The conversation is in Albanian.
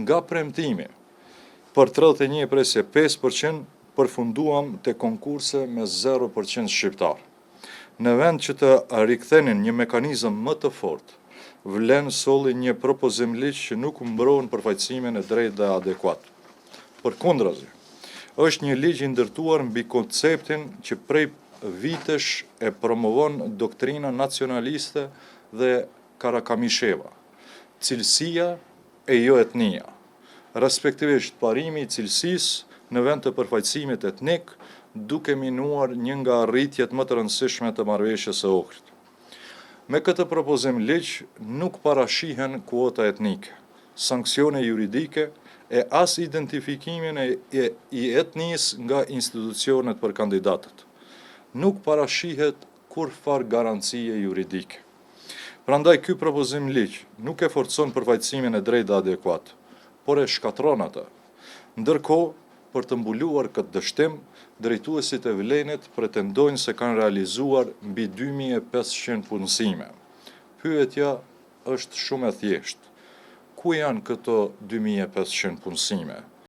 nga premtimi për 31.5% përfunduam të konkurse me 0% shqiptar. Në vend që të rikthenin një mekanizëm më të fortë, vlen solli një propozim ligj që nuk mbron përfaqësimin e drejtë dhe adekuat. Përkundrazi, është një ligj i ndërtuar mbi konceptin që prej vitesh e promovon doktrina nacionaliste dhe Karakamissheva, cilësia e jo etnia, respektivisht parimi i cilësisë në vend të përfaqësimit etnik, duke minuar një nga arritjet më të rëndësishme të marrëveshjes së Ohrit. Me këtë propozim ligj nuk parashihen kuota etnike, sanksione juridike e as identifikimin i etnisë nga institucionet për kandidatët. Nuk parashihet kurrfar garancie juridike. Prandaj ky propozim ligj nuk e forcon përfaqësimin e drejtë dhe adekuat, por e shkatron atë. Ndërkohë, për të mbuluar këtë dështim, drejtuesit e Vlenit pretendojnë se kanë realizuar mbi 2500 punësime. Pyetja është shumë e thjeshtë. Ku janë këto 2500 punësime?